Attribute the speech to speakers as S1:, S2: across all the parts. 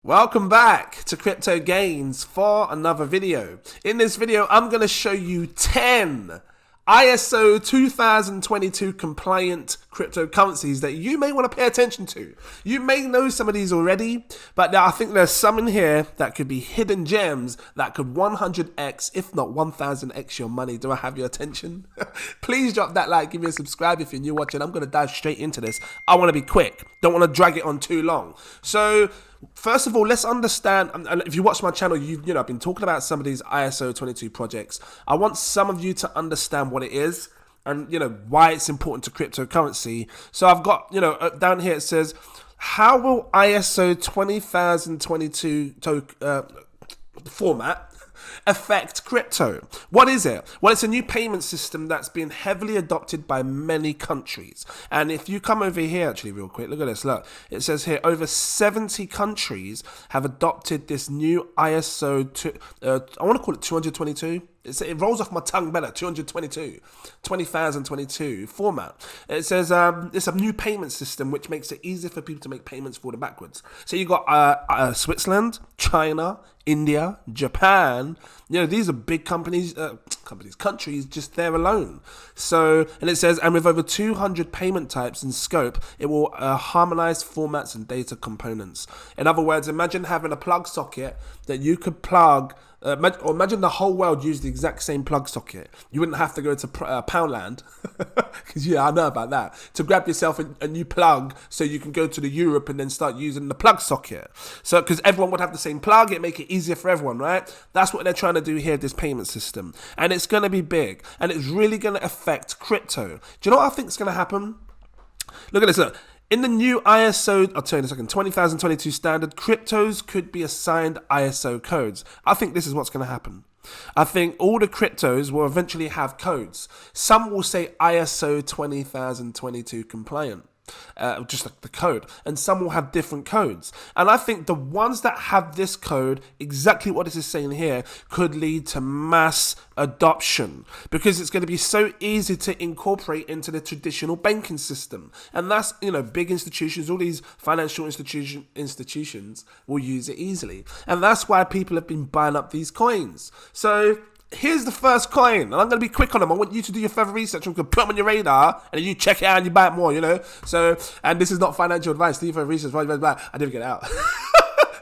S1: Welcome back to Crypto Gains for another video. In this video, I'm going to show you 10 ISO 2022 compliant cryptocurrencies that you may want to pay attention to. You may know some of these already, but I think there's some in here that could be hidden gems that could 100x, if not 1000x your money. Do I have your attention? Please drop that like, give me a subscribe if you're new watching. I'm going to dive straight into this. I want to be quick. Don't want to drag it on too long. So, first of all, let's understand, and if you watch my channel, I've been talking about some of these ISO 22 projects. I want some of you to understand what it is and, why it's important to cryptocurrency. So I've got, down here it says, how will ISO 20022 format affect crypto? What is it? Well, it's a new payment system that's been heavily adopted by many countries. And if you come over here, actually, real quick, look at this. Look, it says here over 70 countries have adopted this new ISO, I want to call it 222. It rolls off my tongue better, 2022 format. It says it's a new payment system which makes it easier for people to make payments forward and backwards. So you got Switzerland, China, India, Japan. These are big countries just there alone. So, and it says, and with over 200 payment types in scope, it will harmonize formats and data components. In other words, imagine having a plug socket that you could plug. Imagine the whole world used the exact same plug socket. You wouldn't have to go to Poundland, because I know about that, to grab yourself a new plug so you can go to the Europe and then start using the plug socket. So, because everyone would have the same plug, it make it easier for everyone, right? That's what they're trying to do here, this payment system. And it's going to be big, and it's really going to affect crypto. Do you know what I think is going to happen? Look at this, look. In the new ISO, I'll tell you in a second, 2022 standard, cryptos could be assigned ISO codes. I think this is what's going to happen. I think all the cryptos will eventually have codes. Some will say ISO 2022 compliant. Just like the code, and some will have different codes, and I think the ones that have this code, exactly what this is saying here, could lead to mass adoption, because it's going to be so easy to incorporate into the traditional banking system, and that's, big institutions, all these financial institutions will use it easily, and that's why people have been buying up these coins. So here's the first coin, and I'm going to be quick on them. I want you to do your further research and put them on your radar, and then you check it out and you buy it more, So, and this is not financial advice. Do your further research. I didn't get it out.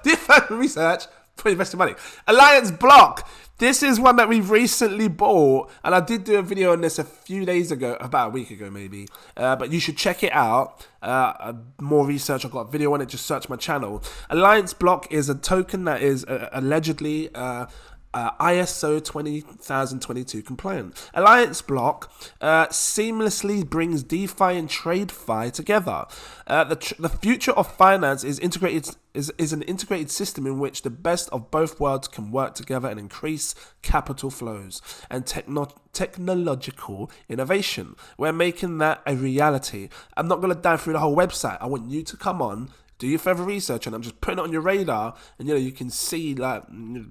S1: Do your further research. Put invest your money. Alliance Block. This is one that we've recently bought, and I did do a video on this a few days ago, about a week ago maybe, but you should check it out. More research, I've got a video on it, just search my channel. Alliance Block is a token that is allegedly ISO 2022 compliant. Alliance Block seamlessly brings DeFi and TradeFi together. The future of finance is an integrated system in which the best of both worlds can work together and increase capital flows and technological innovation. We're making that a reality. I'm not going to dive through the whole website. I want you to come on, do your further research, and I'm just putting it on your radar, and you can see like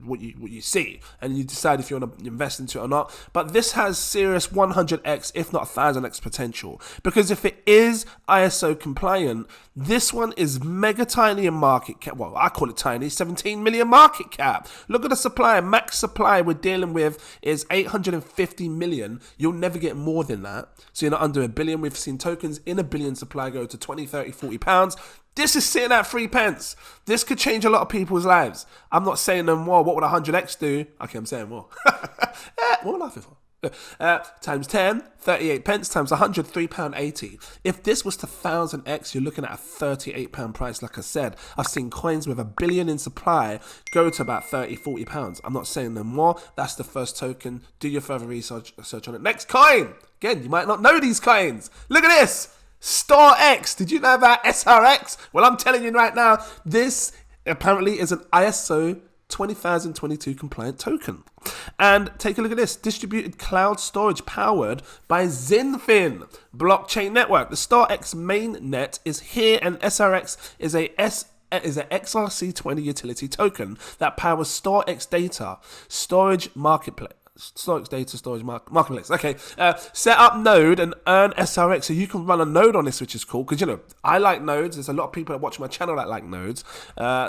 S1: what you see, and you decide if you want to invest into it or not. But this has serious 100x, if not 1000x potential, because if it is ISO compliant, this one is mega tiny in market cap. Well, I call it tiny, 17 million market cap. Look at the supply. Max supply we're dealing with is 850 million. You'll never get more than that. So you're not under a billion. We've seen tokens in a billion supply go to 20, 30, 40 pounds. This is sitting at 3 pence. This could change a lot of people's lives. I'm not saying no more. What would 100x do? Okay, I'm saying more. What am I laughing for? Times 10, 38 pence, times 100, £3.80. If this was to 1000x, you're looking at a £38 price. Like I said, I've seen coins with a billion in supply go to about 30, 40 pounds. I'm not saying no more. That's the first token. Do your further research on it. Next coin. Again, you might not know these coins. Look at this. StarX. Did you know about SRX? Well, I'm telling you right now, this apparently is an ISO 2022 compliant token. And take a look at this. Distributed cloud storage powered by Zinfin blockchain network. The StarX mainnet is here, and SRX is an XRC20 utility token that powers StarX data storage marketplace. storage data storage marketplace. Okay, set up node and earn SRX, so you can run a node on this, which is cool because I like nodes. There's a lot of people that watch my channel that like nodes.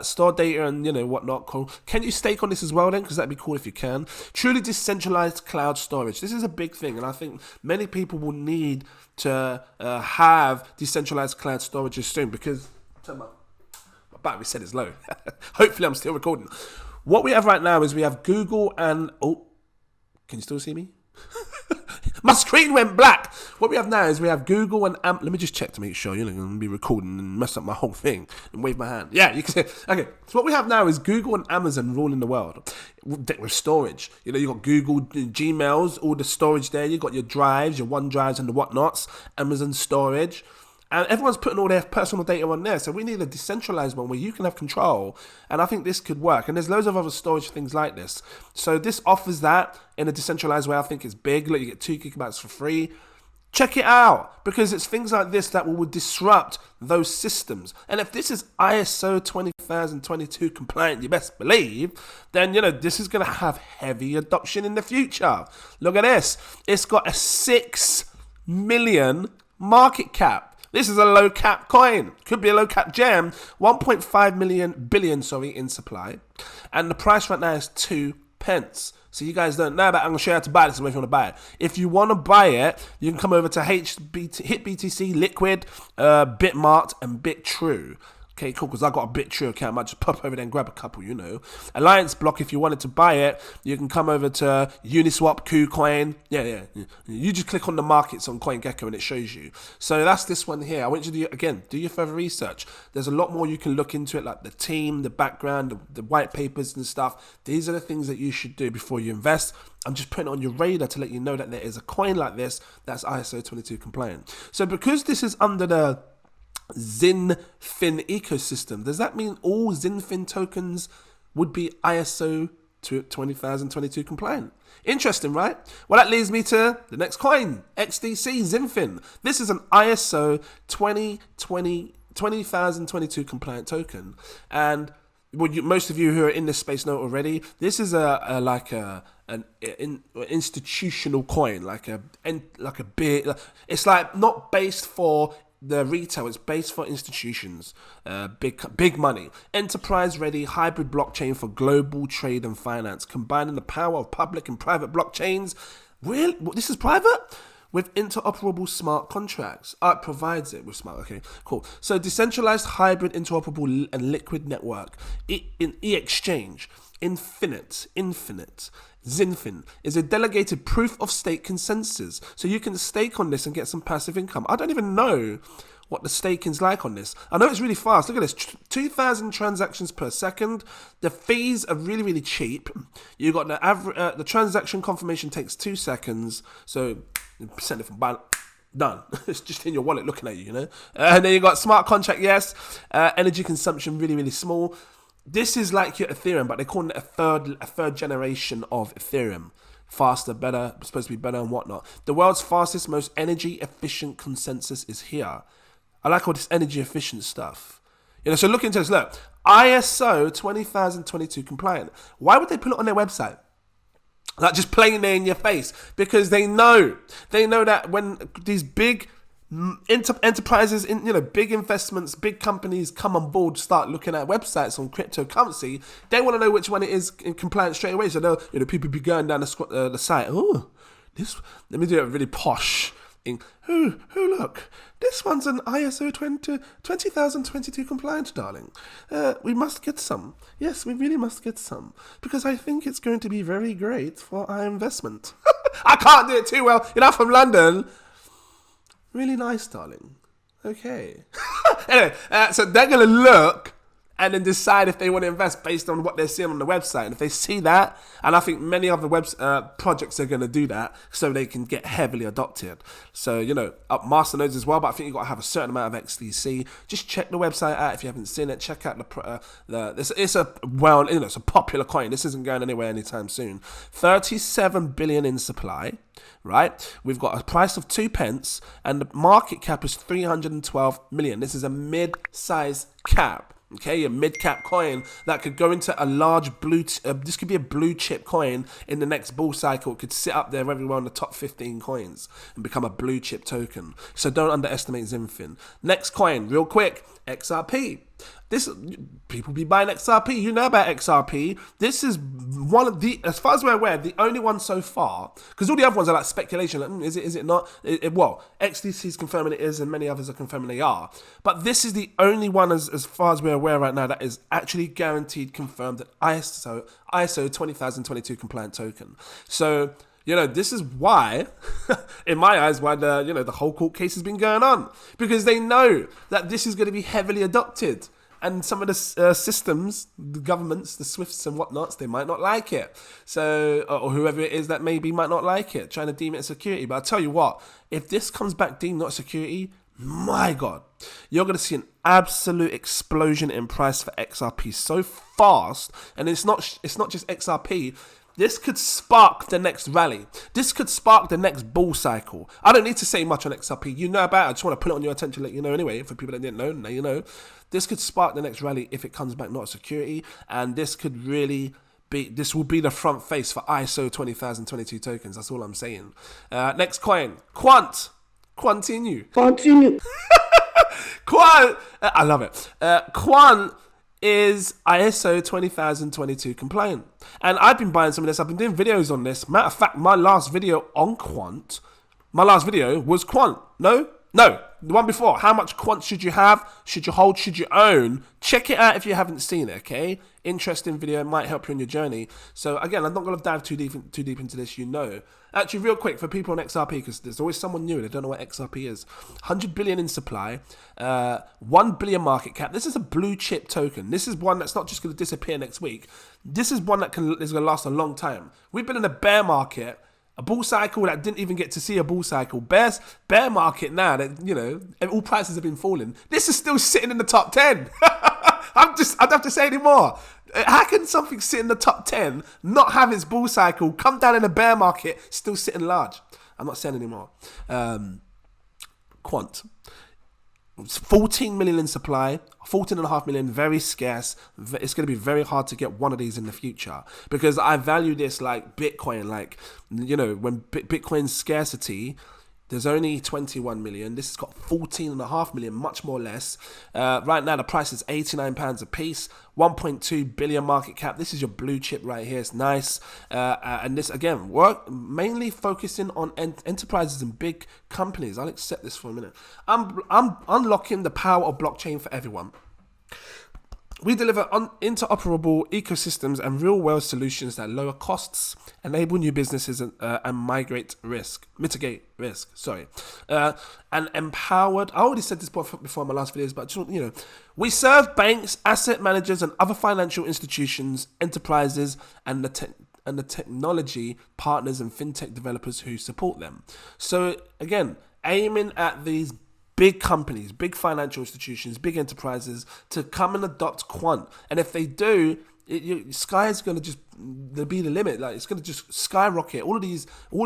S1: Store data and whatnot. Cool. Can you stake on this as well then? Because that'd be cool if you can. Truly decentralized cloud storage. This is a big thing, and I think many people will need to have decentralized cloud storage soon because my battery said it's low. Hopefully, I'm still recording. What we have right now is we have Google and... Oh, can you still see me? My screen went black. What we have now is we have Google and... Let me just check to make sure. I'm going to be recording and mess up my whole thing and wave my hand. Yeah, you can see. Okay, so what we have now is Google and Amazon ruling the world with storage. You got Google Gmails, all the storage there. You got your drives, your OneDrives and the whatnots. Amazon storage. And everyone's putting all their personal data on there. So we need a decentralized one where you can have control. And I think this could work. And there's loads of other storage things like this. So this offers that in a decentralized way. I think it's big. Look, you get 2 gigabytes for free. Check it out. Because it's things like this that will disrupt those systems. And if this is ISO 20022 compliant, you best believe, then, this is going to have heavy adoption in the future. Look at this. It's got a 6 million market cap. This is a low cap coin. Could be a low cap gem. 1.5 billion in supply. And the price right now is 2 pence. So you guys don't know about it. I'm going to show you how to buy this if you want to buy it. If you want to buy it, you can come over to HitBTC, Liquid, Bitmart, and BitTrue. Okay, cool, because I got a BitTrue account. I might just pop over there and grab a couple, Alliance Block, if you wanted to buy it, you can come over to Uniswap, KuCoin. Yeah. You just click on the markets on CoinGecko and it shows you. So that's this one here. I want you to do your further research. There's a lot more you can look into it, like the team, the background, the white papers and stuff. These are the things that you should do before you invest. I'm just putting it on your radar to let you know that there is a coin like this that's ISO 22 compliant. So because this is under the XinFin ecosystem, does that mean all XinFin tokens would be ISO 20022 compliant? Interesting, right? Well, that leads me to the next coin, XDC XinFin. This is an ISO 20022 compliant token, and most of you who are in this space know already. This is an institutional coin, like a big. It's like not based for the retail, it's based for institutions, big money. Enterprise-ready hybrid blockchain for global trade and finance, combining the power of public and private blockchains. Really? This is private? With interoperable smart contracts. It provides it with smart, okay, cool. So decentralized hybrid interoperable and liquid network. E-exchange. Infinite. XinFin is a delegated proof of stake consensus. So you can stake on this and get some passive income. I don't even know what the staking's like on this. I know it's really fast. Look at this, 2,000 transactions per second. The fees are really, really cheap. You got the average. The transaction confirmation takes 2 seconds. So send it from done. It's just in your wallet looking at you, And then you got smart contract, yes. Energy consumption really, really small. This is like your Ethereum, but they're calling it a third generation of Ethereum. Faster, better, supposed to be better and whatnot. The world's fastest, most energy efficient consensus is here. I like all this energy efficient stuff. So look into this. Look, ISO 20022 compliant. Why would they put it on their website? Like just plain there in your face, because they know that when these big enterprises, big investments, big companies come on board, start looking at websites on cryptocurrency, they want to know which one it is in compliance straight away. So they'll, people be going down the site. Oh, let me do it really posh. Look, this one's an ISO 20022 compliant, darling. We must get some. Yes, we really must get some, because I think it's going to be very great for our investment. I can't do it too well. I'm from London. Really nice, darling. Okay. Anyway, so they're going to look and then decide if they want to invest based on what they're seeing on the website. And if they see that, and I think many other projects are going to do that so they can get heavily adopted. So, up masternodes as well, but I think you've got to have a certain amount of XDC. Just check the website out if you haven't seen it. Check out it's a popular coin. This isn't going anywhere anytime soon. 37 billion in supply. Right, we've got a price of 2 pence and the market cap is 312 million. This is a mid-size cap. Okay, a mid-cap coin that could go into a large this could be a blue chip coin in the next bull cycle. It could sit up there everywhere on the top 15 coins and become a blue chip token. So don't underestimate Xinfin. Next coin, real quick, XRP. This, people be buying XRP. You know about XRP. This is one of the, as far as we're aware, the only one so far, because all the other ones are like speculation. Like, is it not? Well, XDC is confirming it is, and many others are confirming they are. But this is the only one, as far as we're aware right now, that is actually guaranteed, confirmed that ISO 20022 compliant token. So, you know, this is why, in my eyes, why the whole court case has been going on, because they know that this is going to be heavily adopted. And some of the systems, the governments, the SWIFTs and whatnots, they might not like it. So, or whoever it is that maybe might not like it, trying to deem it a security. But I'll tell you what, if this comes back deemed not a security, my God, you're going to see an absolute explosion in price for XRP so fast. And it's not just XRP. This could spark the next rally. This could spark the next bull cycle. I don't need to say much on XRP. You know about it. I just want to put it on your attention, let you know anyway. For people that didn't know, now you know. This could spark the next rally if it comes back not a security. And this could really be, this will be the front face for ISO 20022 tokens. That's all I'm saying. Next coin, Quant. Continue. Quant. I love it. Quant is ISO 20022 compliant. And I've been buying some of this. I've been doing videos on this. Matter of fact, my last video on Quant, was Quant. No, the one before. How much Quant should you have? Should you hold? Should you own? Check it out if you haven't seen it, okay? Interesting video. It might help you on your journey. So again, I'm not going to dive too deep into this, you know. Actually, real quick, for people on XRP, because there's always someone new, they don't know what XRP is. 100 billion in supply, 1 billion market cap. This is a blue chip token. This is one that's not just going to disappear next week. This is one that is going to last a long time. We've been in a bear market, a bull cycle that didn't even get to see a bull cycle. Bear market now that, you know, all prices have been falling. This is still sitting in the top 10. I don't have to say anymore. How can something sit in the top 10, not have its bull cycle, come down in a bear market, still sitting large? I'm not saying anymore. Quant. 14 million in supply, 14.5 million, very scarce. It's going to be very hard to get one of these in the future, because I value this like Bitcoin. Like, you know, when Bitcoin's scarcity, there's only 21 million. This has got 14.5 million, much more less. Right now, the price is £89 a piece, 1.2 billion market cap. This is your blue chip right here. It's nice. And this, again, mainly focusing on enterprises and big companies. I'll accept this for a minute. I'm unlocking the power of blockchain for everyone. We deliver interoperable ecosystems and real-world solutions that lower costs, enable new businesses, and mitigate risk. And empowered. I already said this before in my last videos, but you know, we serve banks, asset managers, and other financial institutions, enterprises, and the technology partners and fintech developers who support them. So again, aiming at these big companies, big financial institutions, big enterprises to come and adopt Quant. And if they do, sky is going to just be the limit. Like, it's going to just skyrocket. All of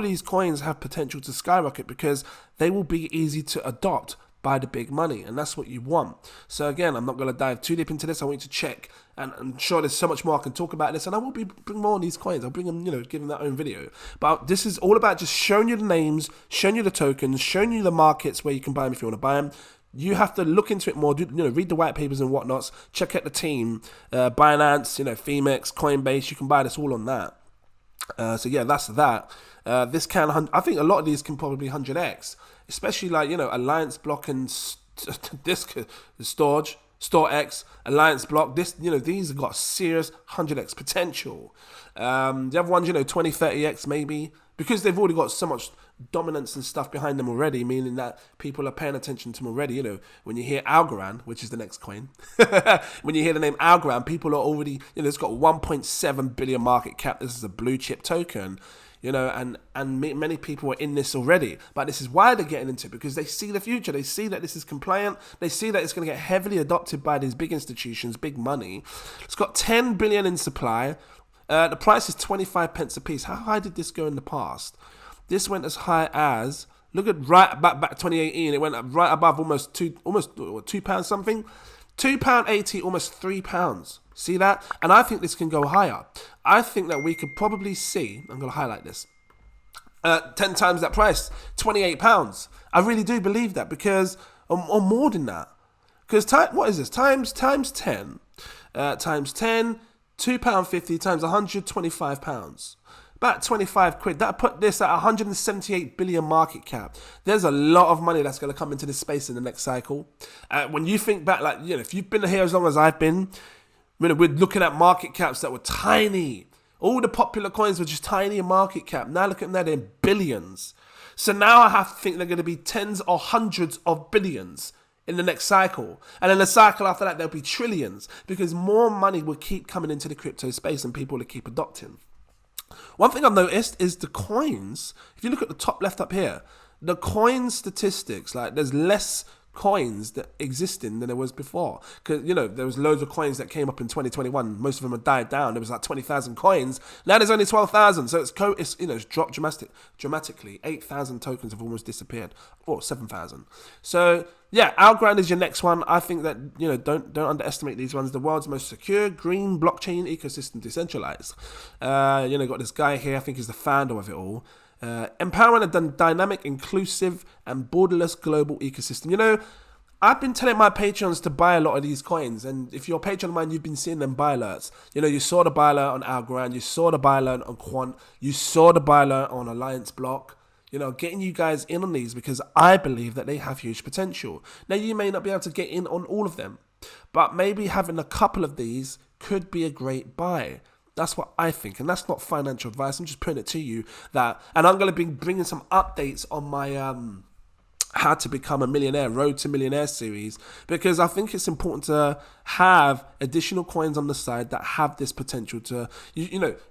S1: these coins have potential to skyrocket because they will be easy to adopt by the big money, and that's what you want. So again, I'm not going to dive too deep into this. I want you to check, and I'm sure there's so much more I can talk about this, and I will bring more on these coins. I'll bring them, you know, give them their own video. But this is all about just showing you the names, showing you the tokens, showing you the markets where you can buy them if you want to buy them. You have to look into it more, read the white papers and whatnots, check out the team, Binance, Femex, Coinbase. You can buy this all on that. So yeah, that's that. This can, I think a lot of these can probably 100x, especially like, Alliance Block and Disk Storage, StoreX, Alliance Block. These have got serious 100x potential. The other ones, 20, 30x maybe, because they've already got so much dominance and stuff behind them already, meaning that people are paying attention to them already. When you hear Algorand, which is the next coin, when you hear the name Algorand, people are already, it's got 1.7 billion market cap. This is a blue chip token, and many people are in this already. But this is why they're getting into it, because they see the future. They see that this is compliant. They see that it's going to get heavily adopted by these big institutions, big money. It's got 10 billion in supply. The price is 25 pence a piece. How high did this go in the past? This went as high as, look at right back 2018. It went up right above almost £2 something. £2.80, almost £3. See that? And I think this can go higher. I think that we could probably see, I'm going to highlight this, 10 times that price, £28. I really do believe that, because, or more than that. Because, what is this? Times 10. Times 10, £2.50 times £125. About 25 quid. That put this at 178 billion market cap. There's a lot of money that's going to come into this space in the next cycle. When you think back, like, if you've been here as long as I've been, we're looking at market caps that were tiny. All the popular coins were just tiny in market cap. Now look at that, they're in billions. So now I have to think they're going to be tens or hundreds of billions in the next cycle. And then the cycle after that, there'll be trillions, because more money will keep coming into the crypto space and people will keep adopting. One thing I've noticed is the coins. If you look at the top left up here, the coin statistics, like there's less coins that existing than there was before. Because, there was loads of coins that came up in 2021. Most of them have died down. There was like 20,000 coins. Now there's only 12,000. So it's dropped dramatically. 8,000 tokens have almost disappeared. Or 7,000. So yeah, ALTCOINS is your next one. I think that, don't underestimate these ones. The world's most secure green blockchain ecosystem, decentralized. Got this guy here, I think he's the founder of it all. Empowering a dynamic, inclusive, and borderless global ecosystem. I've been telling my patrons to buy a lot of these coins, and if you're a patron of mine, you've been seeing them buy alerts. You saw the buy alert on ALTCOINS, you saw the buy alert on Quant, you saw the buy alert on Alliance Block. Getting you guys in on these, because I believe that they have huge potential. Now, you may not be able to get in on all of them, but maybe having a couple of these could be a great buy. That's what I think, and that's not financial advice. I'm just putting it to you and I'm going to be bringing some updates on my How to Become a Millionaire, Road to Millionaire series, because I think it's important to have additional coins on the side that have this potential to,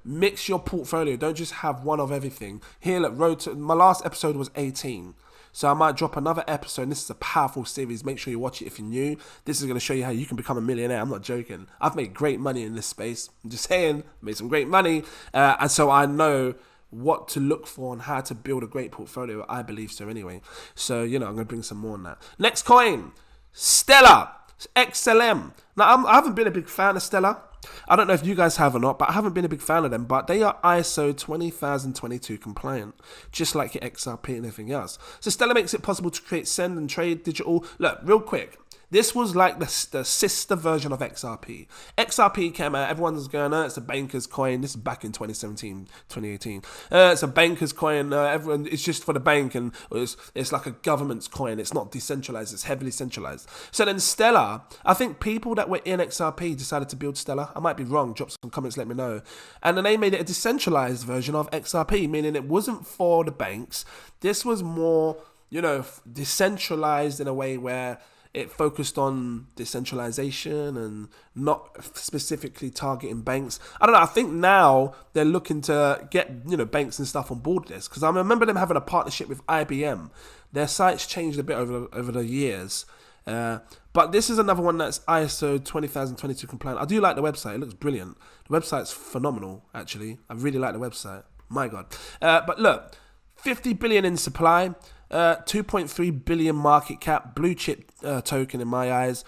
S1: mix your portfolio. Don't just have one of everything. Here, look, my last episode was 18. So I might drop another episode, and this is a powerful series. Make sure you watch it if you're new. This is going to show you how you can become a millionaire. I'm not joking. I've made great money in this space. I'm just saying, made some great money. And so I know what to look for and how to build a great portfolio. I believe so anyway. So, I'm going to bring some more on that. Next coin, Stellar, XLM. Now, I haven't been a big fan of Stellar. I don't know if you guys have or not, but I haven't been a big fan of them. But they are ISO 20022 compliant, just like your XRP and everything else. So Stellar makes it possible to create, send, and trade digital. Look, real quick. This was like the sister version of XRP. XRP came out, everyone was going, it's a banker's coin. This is back in 2017, 2018. It's a banker's coin. Everyone, it's just for the bank, and it's like a government's coin. It's not decentralized. It's heavily centralized. So then Stellar, I think people that were in XRP decided to build Stellar. I might be wrong. Drop some comments, let me know. And then they made it a decentralized version of XRP, meaning it wasn't for the banks. This was more, decentralized in a way where it focused on decentralization and not specifically targeting banks. I don't know. I think now they're looking to get, banks and stuff on board this, because I remember them having a partnership with IBM. Their sites changed a bit over the years. But this is another one that's ISO 20022 compliant. I do like the website. It looks brilliant. The website's phenomenal, actually. I really like the website. My God. But look, 50 billion in supply. 2.3 billion market cap, blue chip token in my eyes.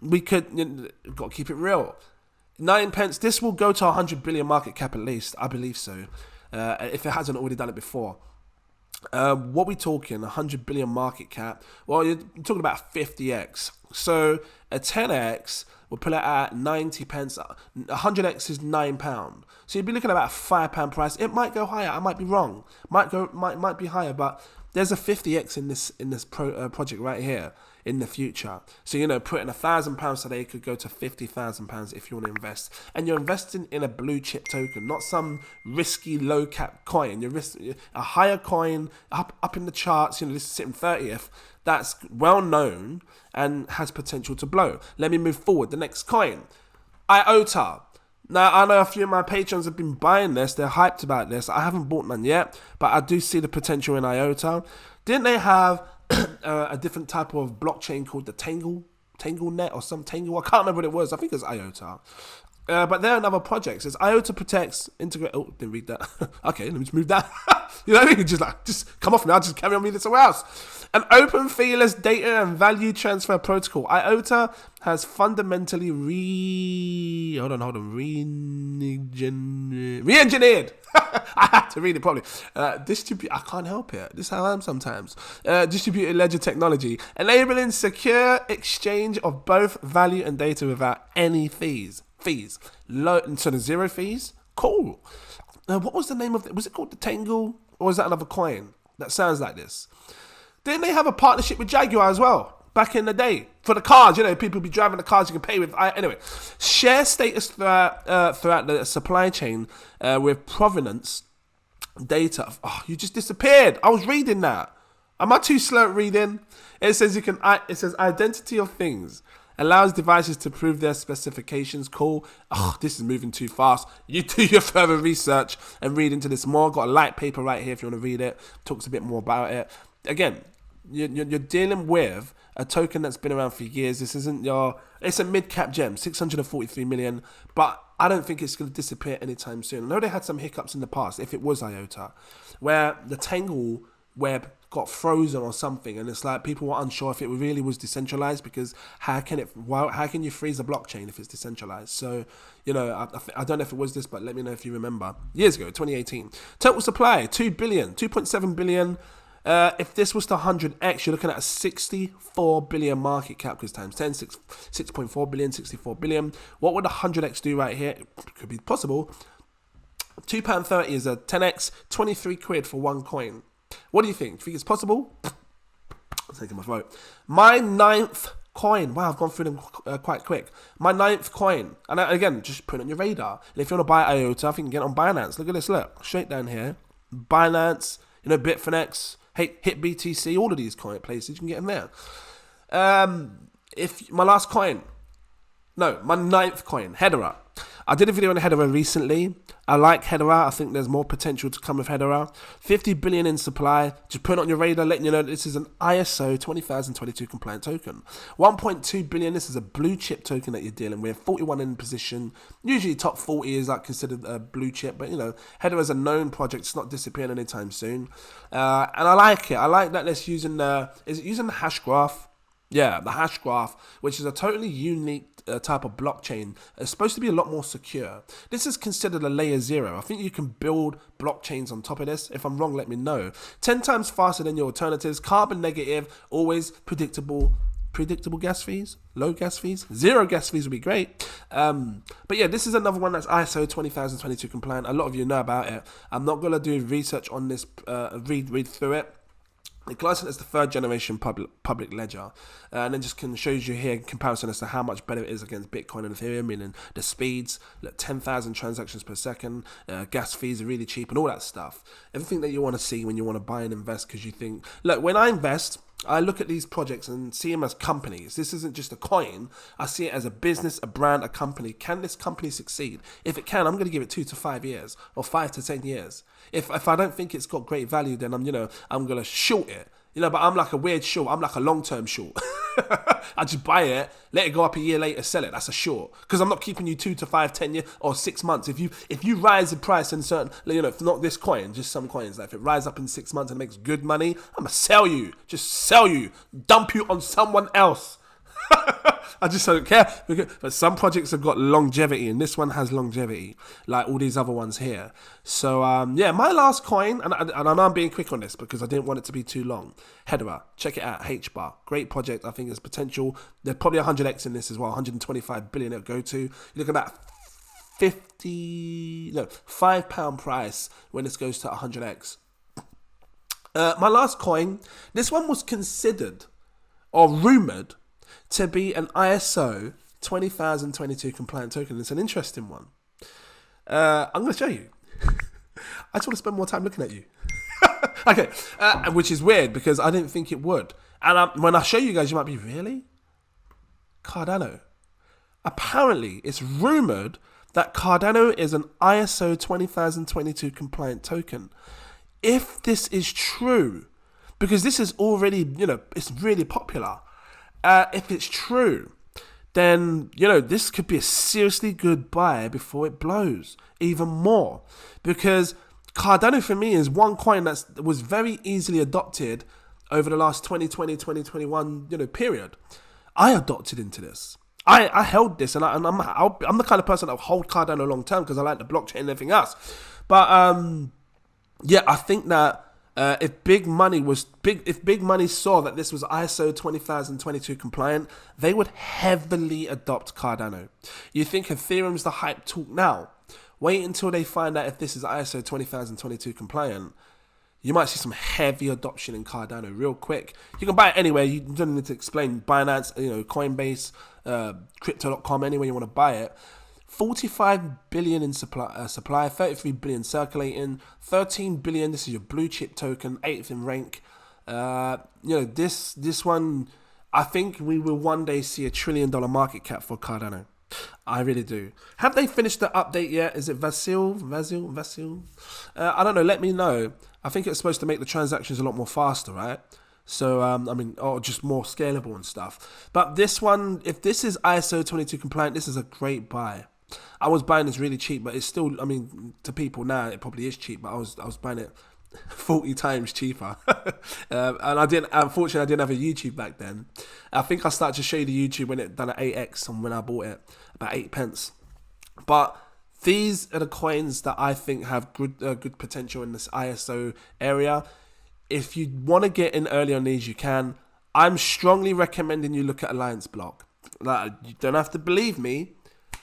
S1: We could, got to keep it real. 9 pence, this will go to 100 billion market cap at least, I believe so, if it hasn't already done it before. What we talking, 100 billion market cap? Well, you're talking about 50x. So a 10x will pull it at 90 pence. 100x is £9. So you'd be looking at about a £5 price. It might go higher. I might be wrong. Might be higher, but there's a 50x in this project right here in the future. So, putting £1,000 today could go to £50,000 if you want to invest. And you're investing in a blue chip token, not some risky low cap coin. You're a higher coin up in the charts. This is sitting 30th. That's well known and has potential to blow. Let me move forward. The next coin, IOTA. Now, I know a few of my patrons have been buying this. They're hyped about this. I haven't bought none yet, but I do see the potential in IOTA. Didn't they have a different type of blockchain called the Tangle Net or some Tangle? I can't remember what it was. I think it was IOTA. But there are other projects. It's IOTA protects integrate. Oh, didn't read that. Okay, let me just move that. You know what I mean? Just come off now. Just carry on reading somewhere else. An open, feeless data and value transfer protocol. IOTA has fundamentally re-engineered. I have to read it properly. I can't help it. This is how I am sometimes. Distributed ledger technology, enabling secure exchange of both value and data without any fees. Low, so the zero fees. Cool. What was the name of it? Was it called the Tangle, or was that another coin that sounds like this? Didn't they have a partnership with Jaguar as well back in the day for the cars? You know, people be driving the cars you can pay with. Anyway, share status throughout the supply chain with provenance data. Oh, you just disappeared. I was reading that. Am I too slow at reading? It says It says identity of things. Allows devices to prove their specifications. Cool. Oh, this is moving too fast. You do your further research and read into this more. Got a light paper right here if you want to read it. Talks a bit more about it. Again, you're dealing with a token that's been around for years. This isn't it's a mid-cap gem, 643 million, but I don't think it's going to disappear anytime soon. I know they had some hiccups in the past, if it was IOTA, where the Tangle web got frozen or something, and it's like people were unsure if it really was decentralized, because how can you freeze a blockchain if it's decentralized? So, you know, I don't know if it was this, but let me know if you remember. Years ago, 2018. Total supply, 2.7 billion. If this was to 100x, you're looking at a 64 billion market cap, because times 10, 6.4 billion, 64 billion. What would 100x do right here? It could be possible. £2.30 is a 10x, 23 quid for one coin. What do you think? Do you think it's possible? I'm taking my throat. My 9th coin. Wow, I've gone through them quite quick. My 9th coin. And again, just put it on your radar. And if you want to buy IOTA, I think you can get it on Binance. Look at this, look. Straight down here. Binance, you know, Bitfinex, Hit BTC, all of these coin places, you can get them there. If my last coin, no, my 9th coin, Hedera. I did a video on Hedera recently. I like Hedera. I think there's more potential to come with Hedera. 50 billion in supply. Just put it on your radar, letting you know this is an ISO 20022 compliant token. 1.2 billion. This is a blue chip token that you're dealing with. 41 in position. Usually top 40 is like considered a blue chip, but you know, Hedera is a known project. It's not disappearing anytime soon. And I like it. I like that it's using is it using the hash graph? Yeah, the hash graph, which is a totally unique type of blockchain. It's supposed to be a lot more secure. This is considered a layer 0. I think you can build blockchains on top of this. If I'm wrong, let me know. 10 times faster than your alternatives. Carbon negative. Always predictable gas fees. Low gas fees. 0 gas fees would be great. But yeah, this is another one that's ISO 20022 compliant. A lot of you know about it. I'm not going to do research on this, read through it. It classifies as the 3rd generation public ledger, and then just shows you here in comparison as to how much better it is against Bitcoin and Ethereum, meaning the speeds, 10,000 transactions per second, gas fees are really cheap, and all that stuff. Everything that you want to see when you want to buy and invest, because you think, look, when I invest, I look at these projects and see them as companies. This isn't just a coin. I see it as a business, a brand, a company. Can this company succeed? If it can, I'm going to give it 2 to 5 years or 5 to 10 years. If I don't think it's got great value, then I'm going to short it. But I'm like a weird short. I'm like a long-term short. I just buy it, let it go up a year later, sell it. That's a short. Because I'm not keeping you 2 to 5, 10 years or 6 months. If you rise in price in certain, if not this coin, just some coins, like if it rises up in 6 months and makes good money, I'm going to sell you. Just sell you. Dump you on someone else. I just don't care. But some projects have got longevity, and this one has longevity, like all these other ones here. So, yeah, my last coin, and I know I'm being quick on this because I didn't want it to be too long. Hedera, check it out, HBAR. Great project. I think there's potential. There's probably 100x in this as well, 125 billion it'll go to. You look at that £5 price when this goes to 100x. My last coin, this one was considered or rumoured to be an ISO 20022 compliant token. It's an interesting one. I'm going to show you. I just want to spend more time looking at you. Okay, which is weird because I didn't think it would. And when I show you guys, you might be, really? Cardano. Apparently, it's rumoured that Cardano is an ISO 20022 compliant token. If this is true, because this is already, it's really popular. If it's true, then, you know, this could be a seriously good buy before it blows even more. Because Cardano for me is one coin that was very easily adopted over the last 2020, 2021, you know, period. I adopted into this. I held this, and I'm the kind of person that will hold Cardano long term because I like the blockchain and everything else. But yeah, I think that if big money saw that this was ISO 20022 compliant, they would heavily adopt Cardano. You think Ethereum's the hype talk now? Wait until they find out if this is ISO 20022 compliant. You might see some heavy adoption in Cardano real quick. You can buy it anywhere. You don't need to explain. Binance, you know, Coinbase, Crypto.com, anywhere you want to buy it. 45 billion in supply, 33 billion circulating, 13 billion. This is your blue chip token, 8th in rank. You know, this one, I think we will one day see $1 trillion market cap for Cardano. I really do. Have they finished the update yet? Is it Vasil? I don't know. Let me know. I think it's supposed to make the transactions a lot more faster, right? So, I mean, or just more scalable and stuff. But this one, if this is ISO 22 compliant, this is a great buy. I was buying this really cheap, but it's still, I mean, to people now, it probably is cheap, but I was buying it 40 times cheaper. And unfortunately, I didn't have a YouTube back then. I think I started to show you the YouTube when it done at 8x and when I bought it, about 8 pence. But these are the coins that I think have good potential in this ISO area. If you want to get in early on these, you can. I'm strongly recommending you look at Alliance Block. Like, you don't have to believe me.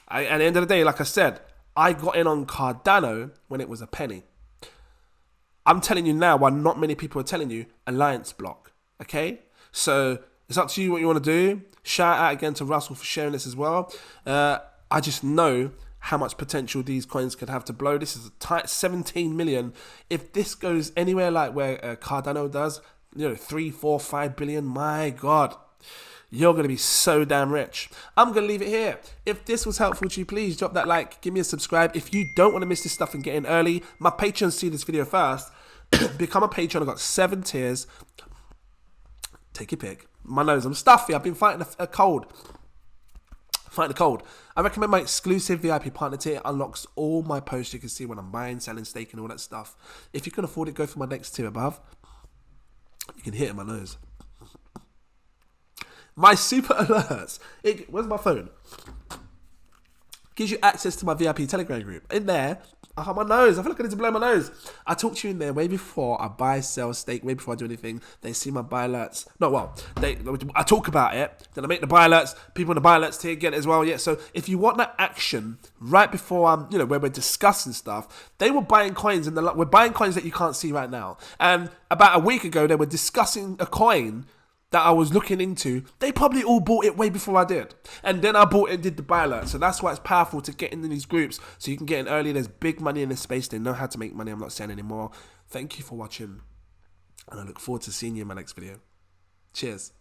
S1: At the end of the day, like I said, I got in on Cardano when it was a penny. I'm telling you now why not many people are telling you Alliance Block. Okay? So it's up to you what you want to do. Shout out again to Russell for sharing this as well. I just know how much potential these coins could have to blow. This is a tight 17 million. If this goes anywhere like where Cardano does, you know, 3, 4, 5 billion, my God, you're going to be so damn rich. I'm going to leave it here. If this was helpful to you, please drop that like, give me a subscribe. If you don't want to miss this stuff and get in early, my patrons see this video first. Become a patron. I've got 7 tiers. Take your pick. My nose, I'm stuffy. I've been fighting a cold. I recommend my exclusive VIP partner tier. It unlocks all my posts. You can see when I'm buying, selling, staking, all that stuff. If you can afford it, go for my next tier above. You can hit it in my nose. My super alerts. Where's my phone? Gives you access to my VIP Telegram group. In there, I have my nose. I feel like I need to blow my nose. I talk to you in there way before I buy, sell, stake, way before I do anything. They see my buy alerts. I talk about it. Then I make the buy alerts. People in the buy alerts tier get it as well. Yeah. So if you want that action right before where we're discussing stuff, they were buying coins we're buying coins that you can't see right now. And about a week ago, they were discussing a coin that I was looking into. They probably all bought it way before I did. And then I bought it and did the buy alert. So that's why it's powerful to get into these groups so you can get in early. There's big money in this space. They know how to make money. I'm not saying anymore. Thank you for watching. And I look forward to seeing you in my next video. Cheers.